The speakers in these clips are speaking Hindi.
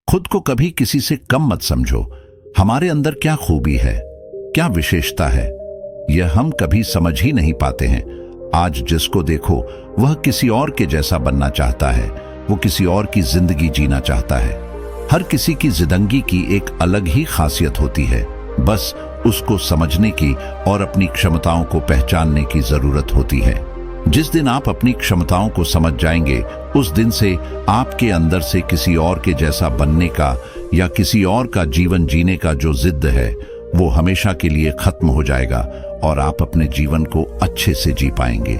खुद को कभी किसी से कम मत समझो। हमारे अंदर क्या खूबी है, क्या विशेषता है, यह हम कभी समझ ही नहीं पाते हैं। आज जिसको देखो वह किसी और के जैसा बनना चाहता है, वो किसी और की जिंदगी जीना चाहता है। हर किसी की जिंदगी की एक अलग ही खासियत होती है, बस उसको समझने की और अपनी क्षमताओं को पहचानने की जरूरत होती है। जिस दिन आप अपनी क्षमताओं को समझ जाएंगे, उस दिन से आपके अंदर से किसी और के जैसा बनने का या किसी और का जीवन जीने का जो जिद है, वो हमेशा के लिए खत्म हो जाएगा और आप अपने जीवन को अच्छे से जी पाएंगे।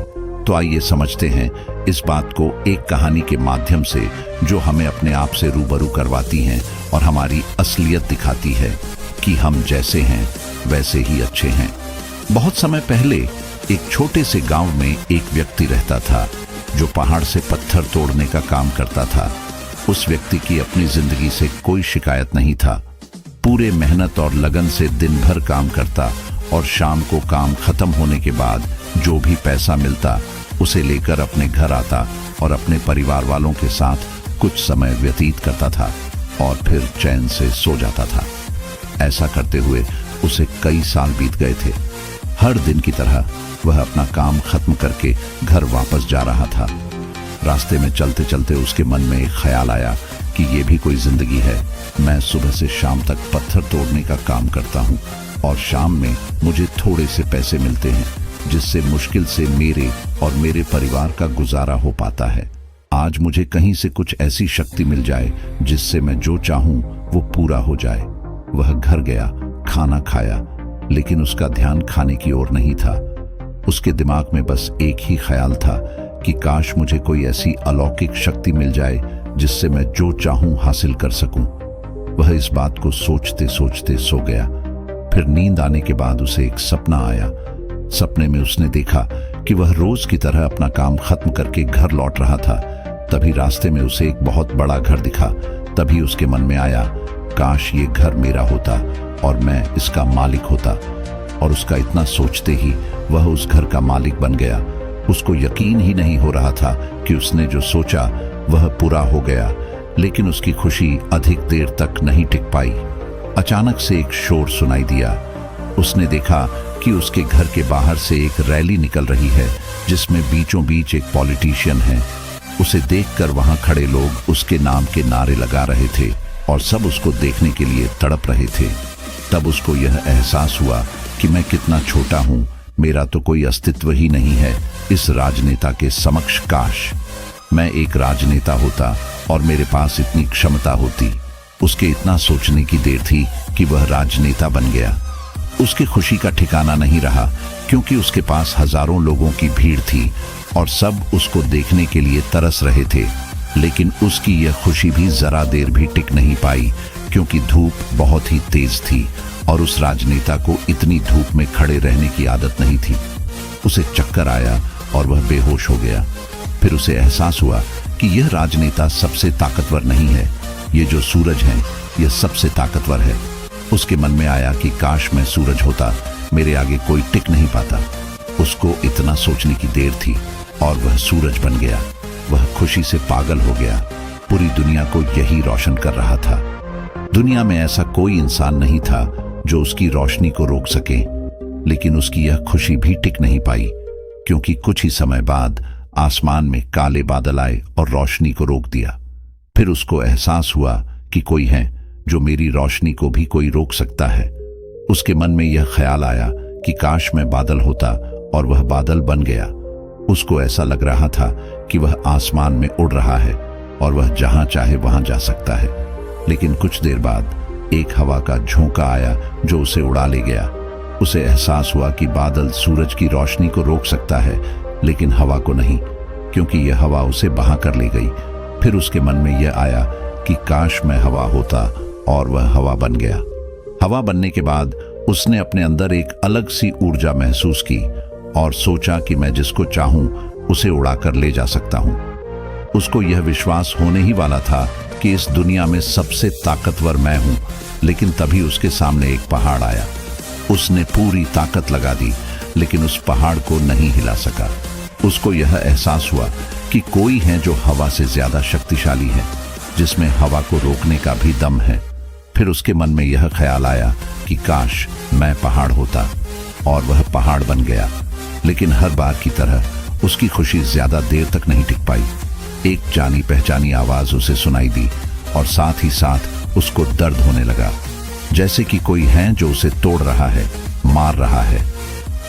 तो आइए समझते हैं इस बात को एक कहानी के माध्यम से, जो हमें अपने आप से रूबरू करवाती है और हमारी असलियत दिखाती है कि हम जैसे हैं वैसे ही अच्छे हैं। बहुत समय पहले एक छोटे से गांव में एक व्यक्ति रहता था जो पहाड़ से पत्थर तोड़ने का काम करता था। उस व्यक्ति की अपनी जिंदगी से कोई शिकायत नहीं था। पूरे मेहनत और लगन से दिन भर काम करता और शाम को काम खत्म होने के बाद जो भी पैसा मिलता उसे लेकर अपने घर आता और अपने परिवार वालों के साथ कुछ समय व्यतीत करता था और फिर चैन से सो जाता था। ऐसा करते हुए उसे कई साल बीत गए थे। हर दिन की तरह वह अपना काम खत्म करके घर वापस जा रहा था। रास्ते में चलते चलते उसके मन में एक ख्याल आया कि ये भी कोई जिंदगी है। मैं सुबह से शाम तक पत्थर तोड़ने का काम करता हूँ और शाम में मुझे थोड़े से पैसे मिलते हैं, जिससे मुश्किल से मेरे और मेरे परिवार का गुजारा हो पाता है। आज मुझे कहीं से कुछ ऐसी शक्ति मिल जाए जिससे मैं जो चाहूं वो पूरा हो जाए। वह घर गया, खाना खाया, लेकिन उसका ध्यान खाने की ओर नहीं था। उसके दिमाग में बस एक ही ख्याल था कि काश मुझे कोई ऐसी अलौकिक शक्ति मिल जाए जिससे मैं जो चाहूं हासिल कर सकूं। वह इस बात को सोचते सोचते सो गया। फिर नींद आने के बाद उसे एक सपना आया। सपने में उसने देखा कि वह रोज की तरह अपना काम खत्म करके घर लौट रहा था। तभी रास्ते में उसे एक बहुत बड़ा घर दिखा। तभी उसके मन में आया, काश ये घर मेरा होता और मैं इसका मालिक होता। और उसका इतना सोचते ही वह उस घर का मालिक बन गया। उसको यकीन ही नहीं हो रहा था कि उसने जो सोचा वह पूरा हो गया, लेकिन उसकी खुशी अधिक देर तक नहीं टिक पाई। अचानक से एक शोर सुनाई दिया। उसने देखा कि उसके घर के बाहर से एक रैली निकल रही है, जिसमें बीचों बीच एक पॉलिटिशियन है। उसे देखकर वहां खड़े लोग उसके नाम के नारे लगा रहे थे और सब उसको देखने के लिए तड़प रहे थे। तब उसको यह एहसास हुआ कि मैं कितना छोटा हूं, मेरा तो कोई अस्तित्व ही नहीं है इस राजनेता के समक्ष। काश मैं एक राजनेता होता और मेरे पास इतनी क्षमता होती। उसके इतना सोचने की देर थी कि वह राजनेता बन गया। उसकी खुशी का ठिकाना नहीं रहा, क्योंकि उसके पास हजारों लोगों की भीड़ थी और सब उसको देखने के लिए तरस रहे थे। लेकिन उसकी यह खुशी भी जरा देर भी टिक नहीं पाई, क्योंकि धूप बहुत ही तेज थी और उस राजनेता को इतनी धूप में खड़े रहने की आदत नहीं थी। उसे चक्कर आया और वह बेहोश हो गया। फिर उसे एहसास हुआ कि यह राजनेता सबसे ताकतवर नहीं है, ये जो सूरज है यह सबसे ताकतवर है। उसके मन में आया कि काश मैं सूरज होता, मेरे आगे कोई टिक नहीं पाता। उसको इतना सोचने की देर थी और वह सूरज बन गया। वह खुशी से पागल हो गया। पूरी दुनिया को यही रोशन कर रहा था। दुनिया में ऐसा कोई इंसान नहीं था जो उसकी रोशनी को रोक सके। लेकिन उसकी यह खुशी भी टिक नहीं पाई, क्योंकि कुछ ही समय बाद आसमान में काले बादल आए और रोशनी को रोक दिया। फिर उसको एहसास हुआ कि कोई है जो मेरी रोशनी को भी कोई रोक सकता है। उसके मन में यह ख्याल आया कि काश मैं बादल होता, और वह बादल बन गया। उसको ऐसा लग रहा था कि वह आसमान में उड़ रहा है और वह जहां चाहे वहां जा सकता है। लेकिन कुछ देर बाद एक हवा का झोंका आया जो उसे उड़ा ले गया। उसे एहसास हुआ कि बादल सूरज की रोशनी को रोक सकता है, लेकिन हवा को नहीं, क्योंकि यह हवा उसे बहा कर ले गई। फिर उसके मन में यह आया कि काश मैं हवा होता, और वह हवा बन गया। हवा बनने के बाद उसने अपने अंदर एक अलग सी ऊर्जा महसूस की और सोचा कि मैं जिसको चाहूं उसे उड़ाकर ले जा सकता हूं। उसको यह विश्वास होने ही वाला था कि इस दुनिया में सबसे ताकतवर मैं हूं, लेकिन तभी उसके सामने एक पहाड़ आया। उसने पूरी ताकत लगा दी, लेकिन उस पहाड़ को नहीं हिला सका। उसको यह एहसास हुआ कि कोई है जो हवा से ज्यादा शक्तिशाली है, जिसमें हवा को रोकने का भी दम है। फिर उसके मन में यह ख्याल आया कि काश मैं पहाड़ होता, और वह पहाड़ बन गया। लेकिन हर बार की तरह उसकी खुशी ज्यादा देर तक नहीं टिक पाई। एक जानी पहचानी आवाज उसे सुनाई दी और साथ ही साथ उसको दर्द होने लगा, जैसे कि कोई है जो उसे तोड़ रहा है, मार रहा है।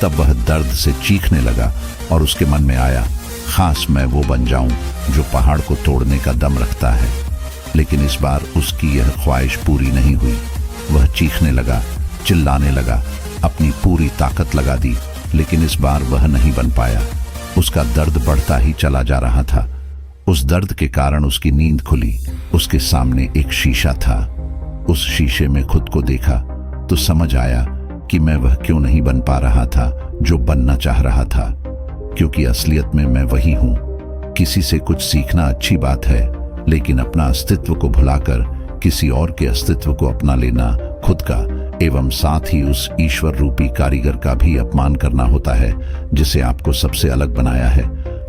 तब वह दर्द से चीखने लगा और उसके मन में आया, खास मैं वो बन जाऊं जो पहाड़ को तोड़ने का दम रखता है। लेकिन इस बार उसकी यह ख्वाहिश पूरी नहीं हुई। वह चीखने लगा, चिल्लाने लगा, अपनी पूरी ताकत लगा दी, लेकिन इस बार वह नहीं बन पाया। उसका दर्द बढ़ता ही चला जा रहा था। उस दर्द के कारण उसकी नींद खुली। उसके सामने एक शीशा था। उस शीशे में खुद को देखा तो समझ आया कि मैं वह क्यों नहीं बन पा रहा था जो बनना चाह रहा था, क्योंकि असलियत में मैं वही हूं। किसी से कुछ सीखना अच्छी बात है, लेकिन अपना अस्तित्व को भुलाकर किसी और के अस्तित्व को अपना लेना खुद का एवं साथ ही उस ईश्वर रूपी कारीगर का भी अपमान करना होता है जिसे आपको सबसे अलग बनाया है।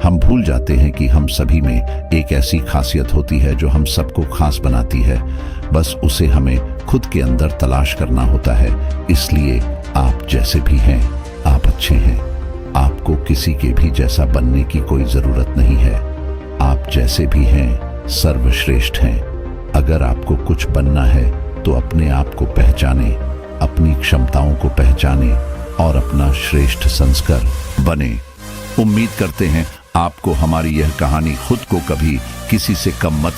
हम भूल जाते हैं कि हम सभी में एक ऐसी खासियत होती है जो हम सबको खास बनाती है, बस उसे हमें खुद के अंदर तलाश करना होता है। इसलिए आप जैसे भी हैं, आप अच्छे हैं। आपको किसी के भी जैसा बनने की कोई जरूरत नहीं है। आप जैसे भी हैं, सर्वश्रेष्ठ हैं। अगर आपको कुछ बनना है तो अपने आप को पहचाने, अपनी क्षमताओं को पहचाने और अपना श्रेष्ठ संस्कार बने। उम्मीद करते हैं आपको हमारी यह कहानी खुद को कभी किसी से कम मत